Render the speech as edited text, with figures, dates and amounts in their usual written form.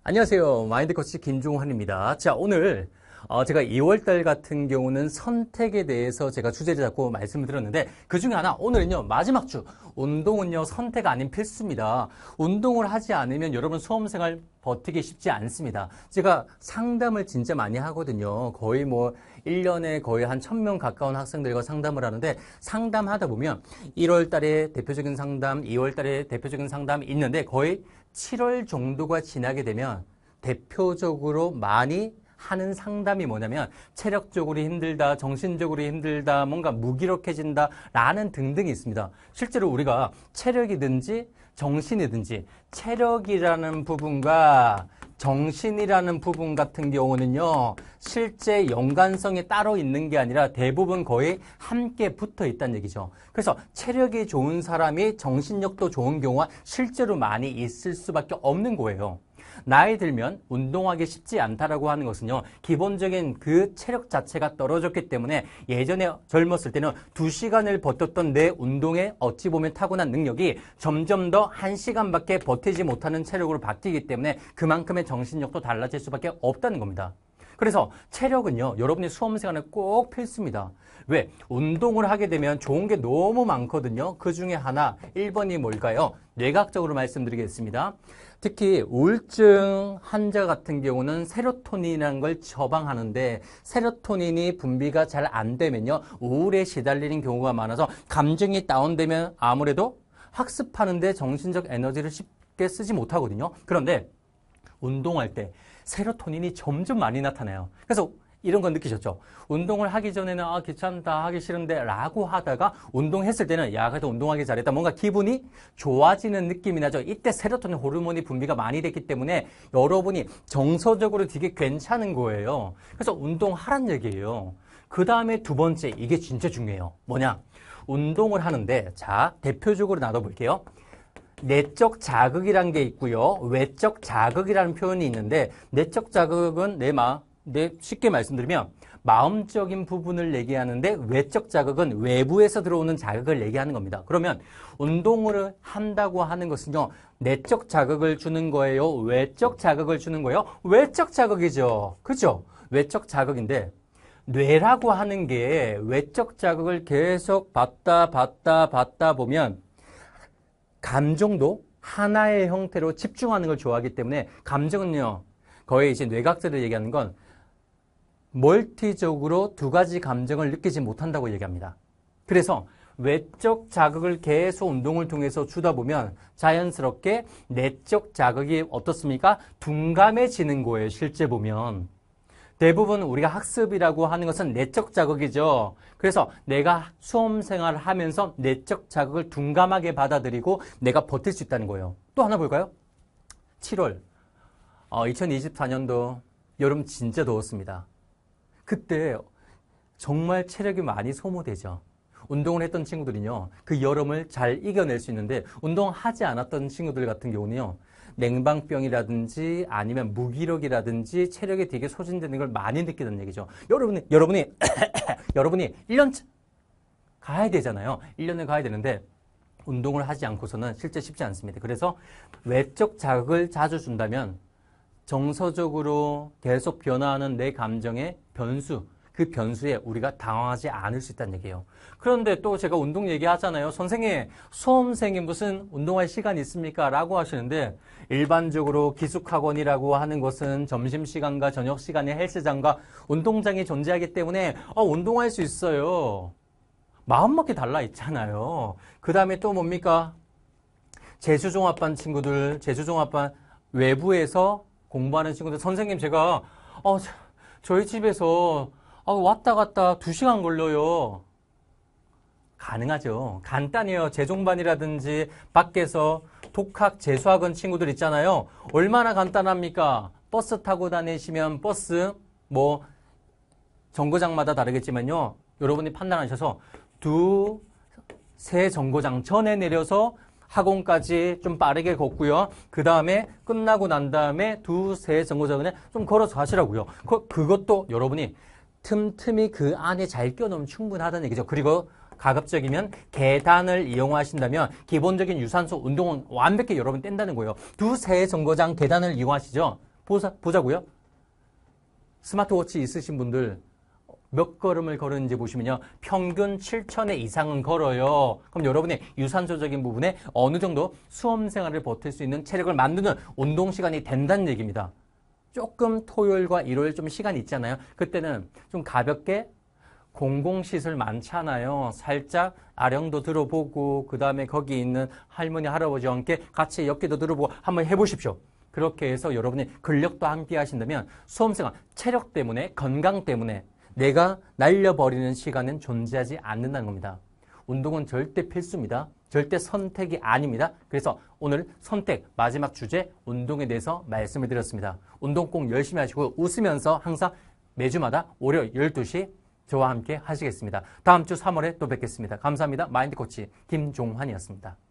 안녕하세요. 마인드 코치 김종환입니다. 자, 오늘 제가 2월달 같은 경우는 선택에 대해서 제가 주제를 잡고 말씀을 드렸는데 그 중에 하나 오늘은요 마지막 주 운동은요 선택 아닌 필수입니다. 운동을 하지 않으면 여러분 수험생활 버티기 쉽지 않습니다. 제가 상담을 진짜 많이 하거든요. 거의 뭐 1년에 거의 한 1000명 가까운 학생들과 상담을 하는데 상담하다 보면 1월달에 대표적인 상담, 2월달에 대표적인 상담이 있는데 거의 7월 정도가 지나게 되면 대표적으로 많이 하는 상담이 뭐냐면 체력적으로 힘들다, 정신적으로 힘들다, 뭔가 무기력해진다 라는 등등이 있습니다. 실제로 우리가 체력이든지 정신이든지 체력이라는 부분과 정신이라는 부분 같은 경우는요 실제 연관성이 따로 있는 게 아니라 대부분 거의 함께 붙어 있다는 얘기죠. 그래서 체력이 좋은 사람이 정신력도 좋은 경우가 실제로 많이 있을 수밖에 없는 거예요. 나이 들면 운동하기 쉽지 않다라고 하는 것은요 기본적인 그 체력 자체가 떨어졌기 때문에 예전에 젊었을 때는 2시간을 버텼던 내 운동에 어찌 보면 타고난 능력이 점점 더 1시간밖에 버티지 못하는 체력으로 바뀌기 때문에 그만큼의 정신력도 달라질 수밖에 없다는 겁니다. 그래서 체력은요 여러분이 수험생활에 꼭 필수입니다. 왜? 운동을 하게 되면 좋은 게 너무 많거든요. 그 중에 하나 1번이 뭘까요? 뇌각적으로 말씀드리겠습니다. 특히 우울증 환자 같은 경우는 세로토닌이라는 걸 처방하는데 세로토닌이 분비가 잘 안 되면요 우울에 시달리는 경우가 많아서 감정이 다운되면 아무래도 학습하는데 정신적 에너지를 쉽게 쓰지 못하거든요. 그런데 운동할 때 세로토닌이 점점 많이 나타나요. 그래서 이런 건 느끼셨죠? 운동을 하기 전에는 귀찮다, 하기 싫은데 라고 하다가 운동했을 때는 야 그래도 운동하기 잘했다, 뭔가 기분이 좋아지는 느낌이 나죠. 이때 세로토닌 호르몬이 분비가 많이 됐기 때문에 여러분이 정서적으로 되게 괜찮은 거예요. 그래서 운동하란 얘기예요. 그 다음에 두 번째, 이게 진짜 중요해요. 뭐냐? 운동을 하는데 자 대표적으로 나눠볼게요. 내적 자극이라는 게 있고요. 외적 자극이라는 표현이 있는데 내적 자극은 쉽게 말씀드리면 마음적인 부분을 얘기하는데 외적 자극은 외부에서 들어오는 자극을 얘기하는 겁니다. 그러면 운동을 한다고 하는 것은요. 내적 자극을 주는 거예요? 외적 자극을 주는 거예요? 외적 자극이죠. 그죠? 외적 자극인데 뇌라고 하는 게 외적 자극을 계속 받다 보면 감정도 하나의 형태로 집중하는 걸 좋아하기 때문에 감정은요. 거의 이제 뇌각자들 얘기하는 건 멀티적으로 두 가지 감정을 느끼지 못한다고 얘기합니다. 그래서 외적 자극을 계속 운동을 통해서 주다 보면 자연스럽게 내적 자극이 어떻습니까? 둔감해지는 거예요. 실제 보면. 대부분 우리가 학습이라고 하는 것은 내적 자극이죠. 그래서 내가 수험 생활을 하면서 내적 자극을 둔감하게 받아들이고 내가 버틸 수 있다는 거예요. 또 하나 볼까요? 7월 2024년도 여름 진짜 더웠습니다. 그때 정말 체력이 많이 소모되죠. 운동을 했던 친구들은요. 그 여름을 잘 이겨낼 수 있는데 운동하지 않았던 친구들 같은 경우는요. 냉방병이라든지 아니면 무기력이라든지 체력이 되게 소진되는 걸 많이 느끼는 얘기죠. 여러분이 1년 가야 되잖아요. 1년을 가야 되는데 운동을 하지 않고서는 실제 쉽지 않습니다. 그래서 외적 자극을 자주 준다면 정서적으로 계속 변화하는 내 감정의 변수, 그 변수에 우리가 당황하지 않을 수 있다는 얘기예요. 그런데 또 제가 운동 얘기하잖아요. 선생님, 수험생이 무슨 운동할 시간이 있습니까? 라고 하시는데 일반적으로 기숙학원이라고 하는 것은 점심시간과 저녁시간에 헬스장과 운동장이 존재하기 때문에 운동할 수 있어요. 마음먹기 달라 있잖아요. 그 다음에 또 뭡니까? 재수종합반 친구들, 재수종합반 외부에서 공부하는 친구들, 선생님 제가 저희 집에서 왔다 갔다 2시간 걸려요. 가능하죠. 간단해요. 재종반이라든지 밖에서 독학, 재수학원 친구들 있잖아요. 얼마나 간단합니까? 버스 타고 다니시면 버스 정거장마다 다르겠지만요. 여러분이 판단하셔서 2-3 정거장 전에 내려서 학원까지 좀 빠르게 걷고요. 그 다음에 끝나고 난 다음에 2-3 정거장을 좀 걸어서 가시라고요. 그것도 여러분이 틈틈이 그 안에 잘 껴놓으면 충분하다는 얘기죠. 그리고 가급적이면 계단을 이용하신다면 기본적인 유산소 운동은 완벽히 여러분 뗀다는 거예요. 2-3 정거장 계단을 이용하시죠. 보자고요. 스마트워치 있으신 분들 몇 걸음을 걸었는지 보시면요. 평균 7,000회 이상은 걸어요. 그럼 여러분의 유산소적인 부분에 어느 정도 수험 생활을 버틸 수 있는 체력을 만드는 운동 시간이 된다는 얘기입니다. 조금 토요일과 일요일 좀 시간이 있잖아요. 그때는 좀 가볍게 공공시설 많잖아요. 살짝 아령도 들어보고 그 다음에 거기 있는 할머니, 할아버지와 함께 같이 엽기도 들어보고 한번 해보십시오. 그렇게 해서 여러분이 근력도 함께 하신다면 수험생활 체력 때문에 건강 때문에 내가 날려버리는 시간은 존재하지 않는다는 겁니다. 운동은 절대 필수입니다. 절대 선택이 아닙니다. 그래서 오늘 선택 마지막 주제 운동에 대해서 말씀을 드렸습니다. 운동 꼭 열심히 하시고 웃으면서 항상 매주마다 월요일 12시 저와 함께 하시겠습니다. 다음 주 3월에 또 뵙겠습니다. 감사합니다. 마인드 코치 김종환이었습니다.